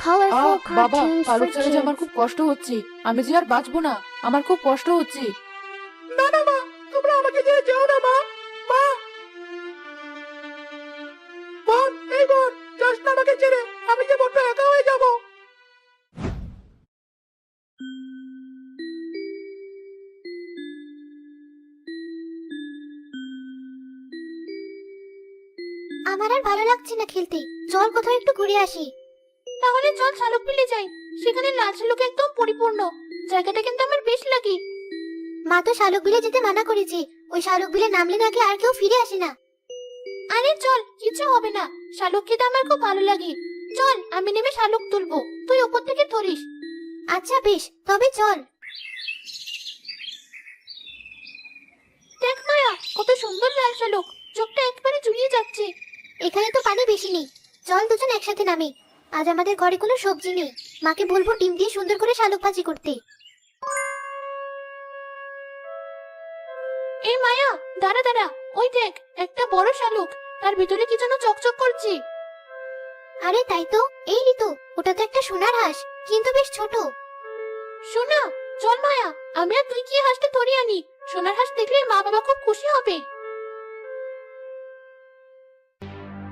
colorful বাবা, cartoons for পালক ছাড়া যে আমার kids. খুব কষ্ট হচ্ছে। আমি যে আর বাঁচবো না, আমার খুব কষ্ট হচ্ছে। না না মা, তোমরা আমাকে ছেড়ে যেও না মা। মা, বোন, এই বোন, যাস না আমাকে ছেড়ে। আমি যে বড্ড একা হয়ে যাব। আমার আর ভালো লাগছে না খেলতে, চল কোথাও একটু ঘুরে আসি। তাহলে চল শালুক বিলে যাই, সেখানে লাল শালুক একদম পরিপূর্ণ। জায়গাটা কিন্তু আমার বেশ লাগে। মা তো শালুক বিলে যেতে মানা করেছে, ওই শালুক বিলে নামলে নাকি আর কেউ ফিরে আসে না। আরে চল, কিছু হবে না। শালুক খেতে আমার খুব ভালো লাগে। চল, আমি নেমে শালুক তুলবো, তুই উপর থেকে ধরিস। আচ্ছা বেশ, তবে চল। দেখ মায়া, কত সুন্দর লাল শালুক, চোখটা একবারে জুড়িয়ে যাচ্ছে। এখানে তো পানি বেশি নেই, চল দুজন একসাথে নামি। আজ আমাদের ঘরে কোনো সবজি নেই, মাকে বলবো ডিম দিয়ে সুন্দর করে শালুক ভাজি করতে। এই মায়া, দাঁড়া দাঁড়া, ওই দেখ একটা বড় শালুক, তার ভিতরে কি যেন চকচক করছে। আরে তাই তো, এই ঋতু, ওটা তো একটা সোনার হাঁস, কিন্তু বেশ ছোট। শোনা, চল মায়া, আমি আর তুই গিয়ে হাঁসটা ধরে আনি। সোনার হাঁস দেখলে মা বাবা খুব খুশি হবে।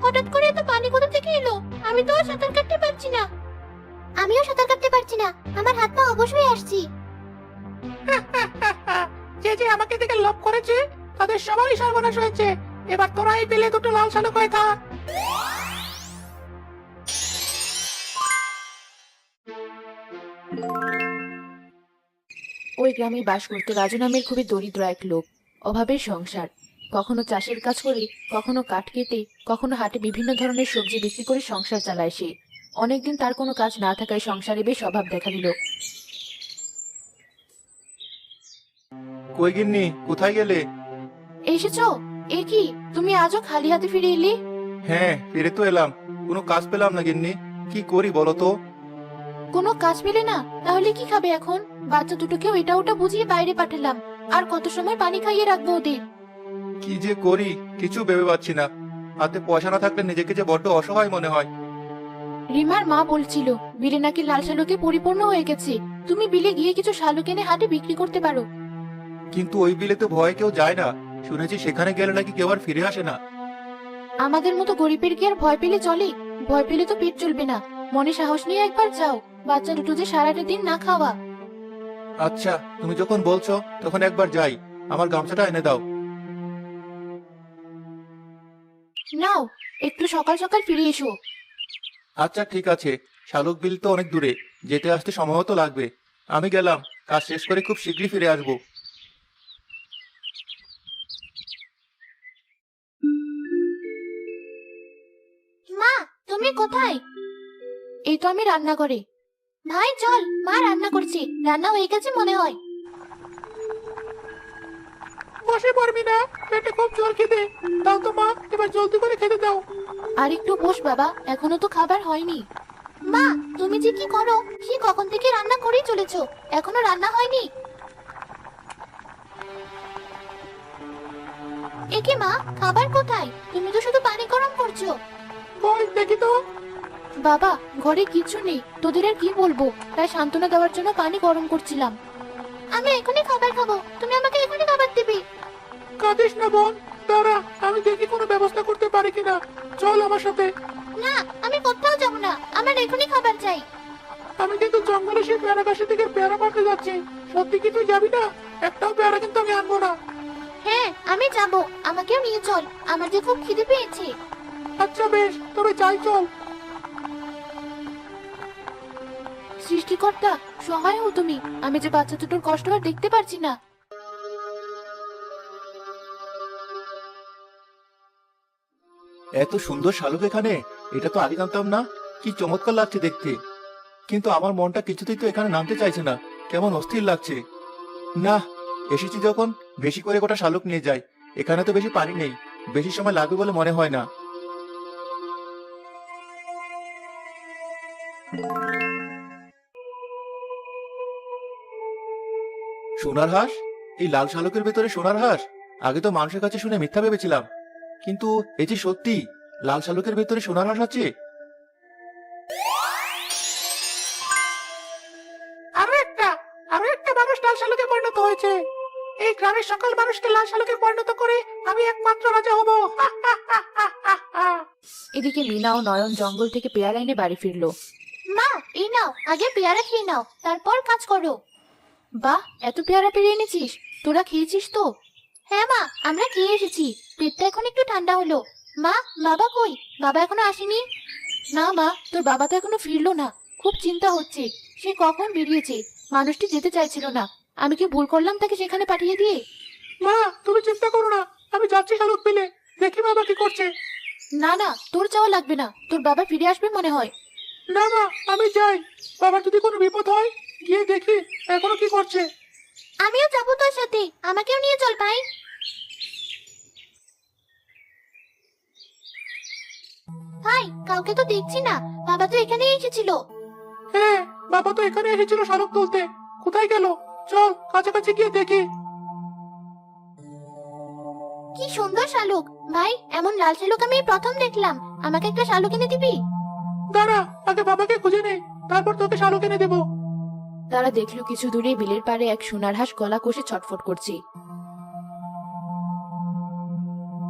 হঠাৎ করে এত পানি কোথা থেকে এলো? আমি তো আর সাঁতার কাটতে পারছি না। আমিও সাঁতার কাটতে পারছি না, আমার হাত পা অবশ্যই আসছি। যে যে আমাকে দেখে লোভ করেছে, তাদের সবারই সর্বনাশ হয়েছে। এবার তোরা এই পেলে দুটো লাল শালুক হয়ে থাক। ওই গ্রামে বাস করতো রাজু নামের খুবই দরিদ্র এক লোক। অভাবের সংসার। কখনো চাষের কাজ করে, কখনো কাঠ কেটে, কখনো হাটে বিভিন্ন ধরনের সবজি বিক্রি করে সংসার চালায় সে। অনেকদিন তার কোনো কাজ না থাকায় সংসারে বেশ অভাব দেখা দিল। কই গিন্নি, কোথায় গেলে? এসেছো? এ কি, তুমি আজও খালি হাতে ফিরে এলে? হ্যাঁ, ফিরে তো এলাম। কোনো কাজ পেলাম না গিন্নি, কি করি বলো তো? কোনো কাজ পেলে না? তাহলে কি খাবে এখন? বাচ্চা দুটোকেও এটা ওটা বুঝিয়ে বাইরে পাঠালাম, আর কত সময় পানি খাইয়ে রাখবো ওদের? কি যে করি কিছু ভেবে পাচ্ছি না। হাতে পয়সা না থাকলে নিজেকে যে বড্ড অসহায় মনে হয়। রিমার মা বলছিল বিলে নাকি লাল শালুকে পরিপূর্ণ হয়ে গেছে। তুমি বিলে গিয়ে কিছু শালুক এনে হাটে বিক্রি করতে পারো। কিন্তু ওই বিলে তো ভয়ে কেউ যায় না, শুনেছি সেখানে গেলে নাকি কেউ আর ফিরে আসে না। আমাদের মতো গরিবের কি আর ভয় পেলে চলে? ভয় পেলে তো পেট চলবে না। মনে সাহস নিয়ে একবার যাও, বাচ্চা দুটো যে সারাটা দিন না খাওয়া। আচ্ছা, তুমি যখন বলছো তখন একবার যাই। আমার গামছাটা এনে দাও। নাও, একটু সকাল সকাল ফিরে এসো। আচ্ছা ঠিক আছে, শালুক বিল তো অনেক দূরে, যেতে আসতে সময়ও তো লাগবে। আমি গেলাম, কাজ শেষ করে খুব শীঘ্রই ফিরে আসবো। মা, তুমি কোথায়? এই তো আমি রান্না করে। ভাই চল, মা রান্না করছে, রান্না হয়ে গেছে মনে হয়। বসে পারবি না, পেটে খুব জল খেতে। দাও তো মা, এবার জলদি করে খেতে দাও। আর একটু বস বাবা, এখনো তো খাবার হয়নি। মা, তুমি যে কি করো, কি কখন থেকে রান্না করেই চলেছো, এখনো রান্না হয়নি? একে মা, খাবার কোথায়? তুমি তো শুধু পানি গরম করছো। বল দেখি তো। বাবা, ঘরে কিছু নেই, তোদের আর কি বলবো, তাই সান্ত্বনা দেওয়ার জন্য পানি গরম করছিলাম। আমি এখনই খাবার খাবো, তুমি আমাকে এখনই খাবার দিবে। কাঁদিস না বোন, দাঁড়া, আমি দেখি কোনো ব্যবস্থা করতে পারি কিনা। চল আমার সাথে। না, আমি কোথাও যাব না, আমার এখনই খাবার চাই। আমি কিন্তু জঙ্গলে সেই পেয়ারা গাছের দিকে পেয়ারা মারতে যাচ্ছি। সত্যি কি তুই যাবি না? একটাও পেয়ারা কিন্তু আমি আনবো না। হ্যাঁ, আমি যাব, আমাকেও নিয়ে চল, আমার যে খুব খিদে পেয়েছে। আচ্ছা বেশ, তবে যাই চল। সৃষ্টিকর্তা, সহায় হও তুমি, আমি যে বাচ্চা দুটোর কষ্ট আর দেখতে পারছি না। এত সুন্দর শালুক এখানে, এটা তো আগে জানতাম না। কি চমৎকার লাগছে দেখতে। কিন্তু আমার মনটা কিছুতেই তো এখানে নামতে চাইছে না, কেমন অস্থির লাগছে। না, এসেছি যখন বেশি করে গোটা শালুক নিয়ে যাই। এখানে তো বেশি পানি নেই, বেশি সময় লাগবে বলে মনে হয় না। সোনার হাঁস? এই লাল শালুকের ভেতরে সোনার হাঁস? আগে তো মানুষের কাছে শুনে মিথ্যা ভেবেছিলাম, কিন্তু এই যে সত্যি লাল শালুকের ভেতরে সোনার হাঁস আছে। শালুকে পরিণত হয়েছে। এই গ্রামের সকল মানুষকে লাল শালুকে পরিণত করে আমি একমাত্র রাজা হব। এদিকে মিনা ও নয়ন জঙ্গল থেকে পেয়ারা এনে বাড়ি ফিরলো। মা, এই নাও, আগে পেয়ারা খেয়ে নাও, তারপর কাজ করো। বাহ, এত পেয়ারা পেরে এনেছিস, তোরা খেয়েছিস তো? হ্যাঁ মা, আমরা খেয়ে এসেছি, পেটটা এখন একটু ঠান্ডা হলো। মা, বাবা কই? বাবা এখনো আসেনি? না মা, তোর বাবা তো এখনো ফিরলো না, খুব চিন্তা হচ্ছে। সে কখন বেরিয়েছে, মানুষটি যেতে চাইছিল না। আমি কি ভুল করলাম তাকে সেখানে পাঠিয়ে দিয়ে? মা, তুমি চিন্তা করো না, আমি যাচ্ছি শালুক পেলে, দেখি বাবা কি করছে। না না, তোর যাওয়া লাগবে না, তোর বাবা ফিরে আসবে মনে হয়। না মা, আমি যাই। বাবার যদি কোনো বিপদ হয় গিয়ে দেখি এখনো কি করছে। আমিও যাবো তোর সাথে, আমাকেও নিয়ে চল ভাই। ভাই, কাউকে তো দেখছি না, বাবা তো এখানেই এসেছিল। হ্যাঁ, বাবা তো এখানে এসেছিল শালুক তুলতে। কোথায় গেল? চল কাছাকাছি গিয়ে দেখি। কি সুন্দর শালুক! ভাই, এমন লাল শালুক আমি এই প্রথম দেখলাম। আমাকে একটা শালুক এনে দিবি? দাঁড়া, আগে বাবাকে খুঁজে নে, তারপর তোকে শালুক এনে দেবো। তারা দেখলো কিছু দূরে বিলের পাড়ে এক সোনার হাঁস গলা কষে ছটফট করছে।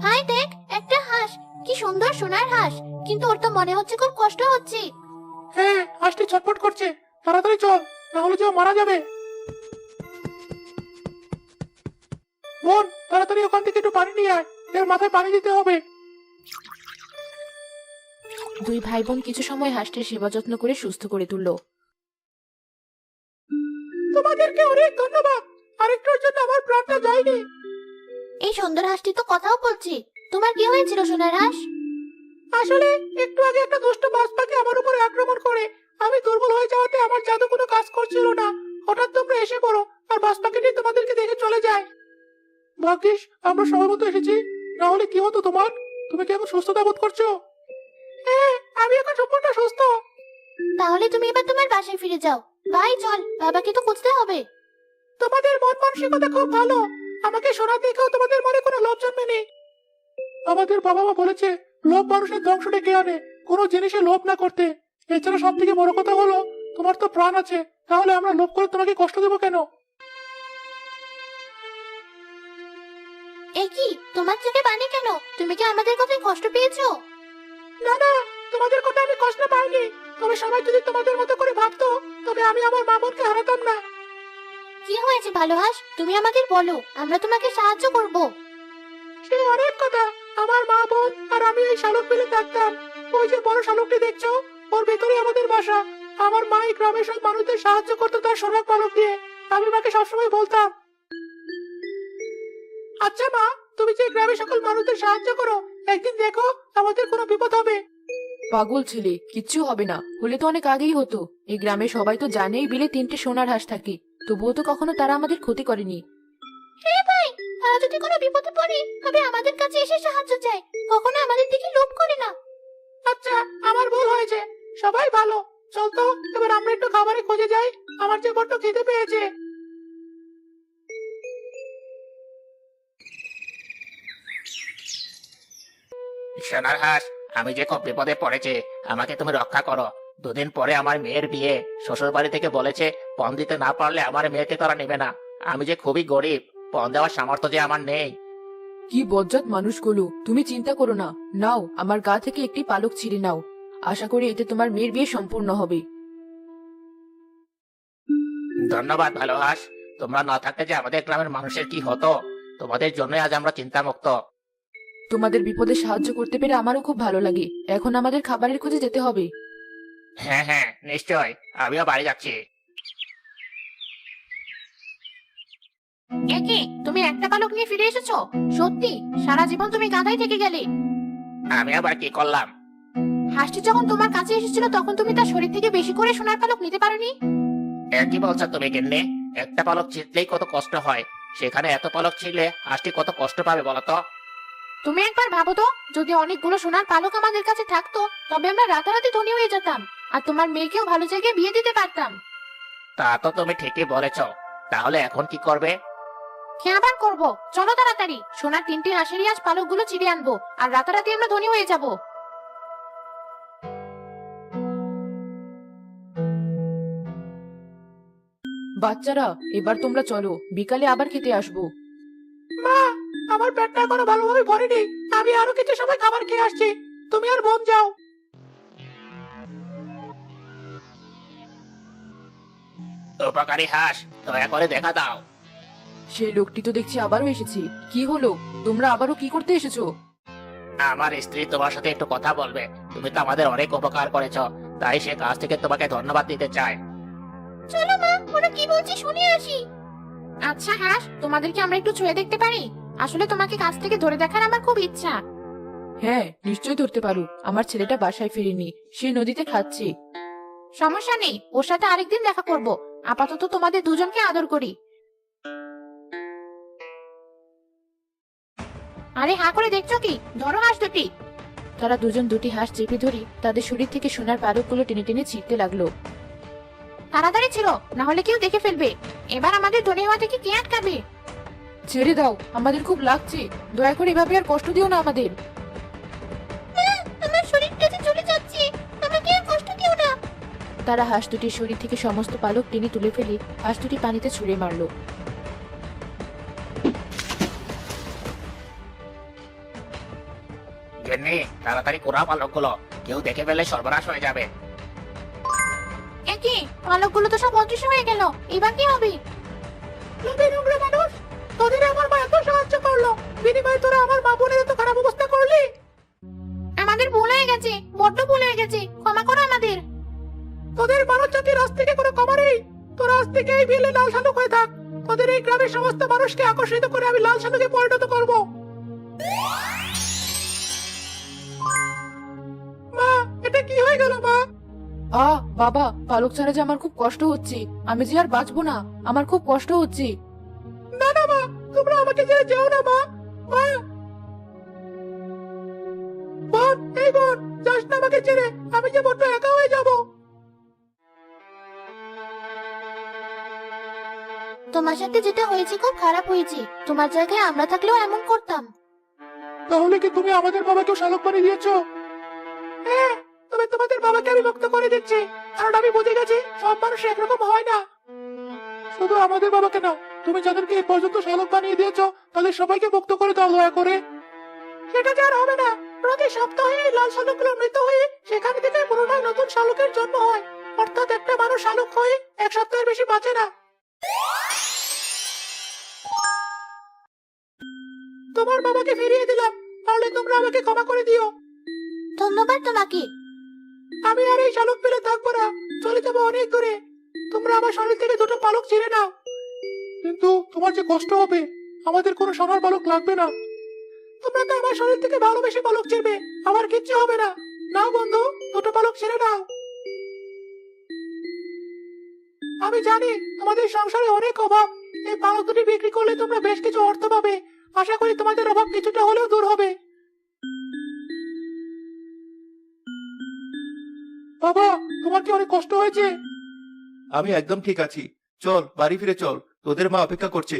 ভাই দেখ, একটা হাঁস, কি সুন্দর সোনার হাঁস, কিন্তু ওর তো মনে হচ্ছে খুব কষ্ট হচ্ছে। হ্যাঁ, হাঁসটি ছটফট করছে, তাড়াতাড়ি চল, না হলে যে ও মারা যাবে। বোন, তাড়াতাড়ি ওখান থেকে একটু পানি নিয়ে আয়, এর মাথায় পানি দিতে হবে। দুই ভাই বোন কিছু সময় হাঁসটির সেবা যত্ন করে সুস্থ করে তুললো। তোমাদেরকে অনেক ধন্যবাদ, আরেকটার জন্য আমার প্রাণটা যায়নি। এই সুন্দর হাঁসটি তো কথাও বলছে। তোমার কি হয়েছিল সোনার হাঁস? আসলে একটু আগে একটা দুষ্ট বাজ পাখি আমার উপরে আক্রমণ করে আমি দুর্বল হয়ে যাওয়াতে আমার জাদু কোনো কাজ করছিল না। হঠাৎ তোমরা এসে পড়ো আর বাজ পাখিটি তোমাদেরকে দেখে চলে যায়। ভাগ্যিস আমরা সময় মতো এসেছি, না হলে কি হতো তোমার? তুমি কি এখন সুস্থতা বোধ করছো? হ্যাঁ, আমি এখন সম্পূর্ণ সুস্থ। তাহলে তুমি এবার তোমার বাসায় ফিরে যাও। ভাই চল, বাবাকে তো খুঁজতে হবে। তোমাদের মন মানসিকতা খুব ভালো, আমাকে শোনা দেখেও তোমাদের মনে কোনো লোভ জন্মেনি। আমাদের বাবা মা বলেছে লোভ মানুষের ধ্বংস ডেকে আনে, কোনো জিনিসে লোভ না করতে। এছাড়া সব থেকে বড় কথা হলো তোমার তো প্রাণ আছে, তাহলে আমরা লোভ করে তোমাকে কষ্ট দেবো কেন? এ কি, তোমার চোখে পানি কেন? তুমি কি আমাদের কথায় কষ্ট পেয়েছো? না না, তোমাদের কথা আমি কষ্ট পাইনি, তবে সবাই যদি তোমাদের মতো করে ভাবতো তবে আমি আমার মা বোনকে হারাতাম না। কি হয়েছে ভালো হাঁস, তুমি আমাদের বলো, আমরা তোমাকে সাহায্য করব। সে অনেক কথা, আমার মা বোন আর আমি এই শালুক বিলে থাকতাম। ওই যে বড় শালুকটি দেখছো, ওর ভেতরে আমাদের বাসা। আমার মা এই গ্রামের সব মানুষদের সাহায্য করতো তার সোনার পালক দিয়ে। আমি মাকে সবসময় বলতাম, আচ্ছা মা, তুমি যে গ্রামের সকল মানুষদের সাহায্য করো, একদিন দেখো আমাদের কোনো বিপদ হবে। পাগল ছেলে, কিচ্ছু হবে না, হলে তো অনেক আগেই হতো। এই গ্রামে সবাই তো জানেই বিলে 3টে সোনার হাঁস থাকে, তবুও তো কখনো তারা আমাদের ক্ষতি করেনি। হ্যাঁ ভাই, তারা যদি কোনো বিপদে পড়ে তবে আমাদের কাছে এসে সাহায্য চায়, কখনো আমাদের দিকে লোভ করে না। আচ্ছা, আমার ভুল হয়েছে, সবাই ভালো। চল তো, এবার আমরা একটু খাবারের খোঁজে যাই, আমার যে বড্ড খিদে পেয়েছে। সোনার হাঁস, আমি যে খুব বিপদে পড়েছি, আমাকে তুমি রক্ষা করো। দুদিন পরে আমার মেয়ের বিয়ে, শ্বশুর বাড়ি থেকে বলেছে পণ দিতে না পারলে আমার মেয়েকে তারা নেবে না। আমি যে খুবই গরিব, পণ দেওয়ার সামর্থ্য যে আমার নেই। কি বজ্জাত মানুষগুলো, তুমি চিন্তা করো না, নাও আমার গা থেকে একটি পালক ছিঁড়ে নাও, আশা করি এতে তোমার মেয়ের বিয়ে সম্পূর্ণ হবে। ধন্যবাদ ভালো হাঁস, তোমরা না থাকলে যে আমাদের গ্রামের মানুষের কি হতো। তোমাদের জন্যই আজ আমরা চিন্তামুক্ত। তোমাদের বিপদে সাহায্য করতে পেরে আমারও খুব ভালো লাগে। এখন আমাদের খাবারের খোঁজে যেতে হবে। হ্যাঁ হ্যাঁ, নিশ্চয়, আমিও বাড়ি যাচ্ছি। এ কি, তুমি একটা পালক নিয়ে ফিরে এসেছো? সত্যি, সারা জীবন তুমি গাধাই থেকে গেলে। আমি আবার কি করলাম? হাঁসটি যখন তোমার কাছে এসেছিল তখন তুমি তার শরীর থেকে বেশি করে সোনার পালক নিতে পারোনি। কি বলছো তুমি গিন্নি? একটা পালক ছিঁড়লেই কত কষ্ট হয়, সেখানে এত পালক ছিঁড়লে হাঁসটি কত কষ্ট পাবে বলো তো? তুমি একবার ভাবো তো, যদি অনেকগুলো সোনার পালক আমাদের কাছে থাকতো তবে আমরা রাতারাতি ধনী হয়ে যেতাম, আর তোমার মেয়েকেও ভালো জায়গায় বিয়ে দিতে পারতাম। তা তো তুমি ঠিকই বলেছ। তাহলে এখন কি করবে? কি আবার করবো, চলো তাড়াতাড়ি সোনার 3টে হাঁসেরই আজ পালকগুলো চিড়ে আনবো, আর রাতারাতি আমরা ধনী হয়ে যাব। বাচ্চারা এবার তোমরা চলো, বিকালে আবার খেতে আসবো। মা, আমার পেটটা এখনো ভালোভাবে ভরেনি। আমি আরো কিছু সময় খাবার খেয়ে আসছি। তুমি আর বোন যাও। উপকারী হাঁস, দয়া করে দেখা দাও। সেই লোকটি তো দেখছি আবারও এসেছে। কি হলো, তোমরা আবারও কি করতে এসেছো? আমার স্ত্রী তোমার সাথে একটু কথা বলবে। তুমি তো আমাদের অনেক উপকার করেছো, তাই সে কাছ থেকে তোমাকে ধন্যবাদ দিতে চায়। চলো মা, ওরা কি বলছে শুনে আসি। আচ্ছা হাঁস, তোমাদেরকে আমরা একটু ছুঁয়ে দেখতে পারি? আসলে তোমাকে কাছ থেকে ধরে দেখার আমার খুব ইচ্ছা। হ্যাঁ, নিশ্চয়ই ধরতে পারো। আমার ছেলেটা বাসায় ফিরেনি, সে নদীতে খাচ্ছে। সমস্যা নেই, ওর সাথে আরেকদিন দেখা করব। আপাতত তোমাদের দুজনকে আদর করি। আরে হাঁ করে দেখছো কি? ধরো হাঁস দুটি। তারা দুজন দুটি হাঁস চেপে ধরে তাদের শরীর থেকে সোনার পালকগুলো টেনে টেনে ছিঁড়তে লাগলো। তাড়াতাড়ি ছিল, না হলে কেউ দেখে ফেলবে। এবার আমাদের ধনী হওয়া থেকে কে আটকাবে? ছেড়ে দাও, আমাদের খুব লাগছে। দয়া করে এভাবে আর কষ্ট দিও না আমাদের। আমার শরীরটা যে জ্বলে যাচ্ছে, আমাকে আর কষ্ট দিও না। তারা হাঁস দুটির শরীর থেকে সমস্ত পালক টেনে তুলে ফেলে হাঁস দুটি পানিতে ছুঁড়ে মারলো। গিন্নি, তাড়াতাড়ি কোরা পালকগুলো, কেউ দেখে ফেলে সর্বনাশ হয়ে যাবে। একই পালকগুলো তো সব অদৃশ্য হয়ে গেল, এবার কি হবে? মানুষ, তোদের আমার মা এত সাহায্য করলো, বিনিময়ে তোরা আমার মা বোনের এত খারাপ অবস্থা করলি। আমাদের ভুল হয়ে গেছে, বড্ড ভুল হয়ে গেছে, ক্ষমা করো আমাদের। তোদের মানব জাতির আজ থেকে কোনো ক্ষমা নেই। তোরা আজ থেকে এই বিলে লাল শালুক হয়ে থাক। তোদের এই গ্রামের সমস্ত মানুষকে আকর্ষিত করে আমি লাল শালুকে পরিণত করব। মা, এটা কি হয়ে গেল মা? বাবা, পালক ছাড়া যে আমার খুব কষ্ট হচ্ছে। আমি যে আর বাঁচবো না, আমার খুব কষ্ট হচ্ছে। না না মা, তোমরা আমাকে ছেড়ে যেও না মা। মা, বোন, এই বোন, যাস না আমাকে ছেড়ে। আমি যে বড্ড একা হয়ে যাব। তোমার সাথে যেটা হয়েছে খুব খারাপ হয়েছে। তোমার জায়গায় আমরা থাকলেও এমন করতাম। তাহলে কি তুমি আমাদের বাবাকেও শালক বানিয়ে দিয়েছো? হ্যাঁ, তবে তোমাদের বাবাকে আমি মুক্ত করে দিচ্ছি, কারণ আমি বুঝে গেছি সব মানুষ একরকম হয় না। শুধু আমাদের বাবাকে না, তুমি যাদেরকে এই পর্যন্ত শালক বানিয়ে দিয়েছো তাদের সবাইকে মুক্ত করে দাও দয়া করে। সেটা যে আর হবে না। প্রতি সপ্তাহে এই লাল শালুকগুলো মৃত হয়ে সেখান থেকে পুনরায় নতুন শালুকের জন্ম হয়। অর্থাৎ একটা মানুষ শালুক হয়ে এক সপ্তাহের বেশি বাঁচে না। তোমার বাবাকে ফিরিয়ে দিলাম, তাহলে তোমরা আমাকে ক্ষমা করে দিও। ধন্যবাদ তোমাকে। আমি আর এই শালুক পেলে থাকবো না, চলে যাবো অনেক দূরে। তোমরা আমার শরীর থেকে দুটো পালক ছিঁড়ে নাও। কিন্তু তোমার যে কষ্ট হবে, আমাদের কোনো সোনার পালক লাগবে না। তোমরা তো আমার শরীর থেকে ভালোবেসে পালক ছিঁড়বে, আমার কিচ্ছু হবে না। নাও বন্ধু, দুটো পালক ছেড়ে নাও। আমি জানি তোমাদের সংসারে অনেক অভাব। এই পালক দুটি বিক্রি করলে তোমরা বেশ কিছু অর্থ পাবে। আশা করি তোমাদের অভাব কিছুটা হলেও দূর হবে। বাবা, তোমার কি অনেক কষ্ট হয়েছে? আমি একদম ঠিক আছি। চল বাড়ি ফিরে চল, তোদের মা অপেক্ষা করছে।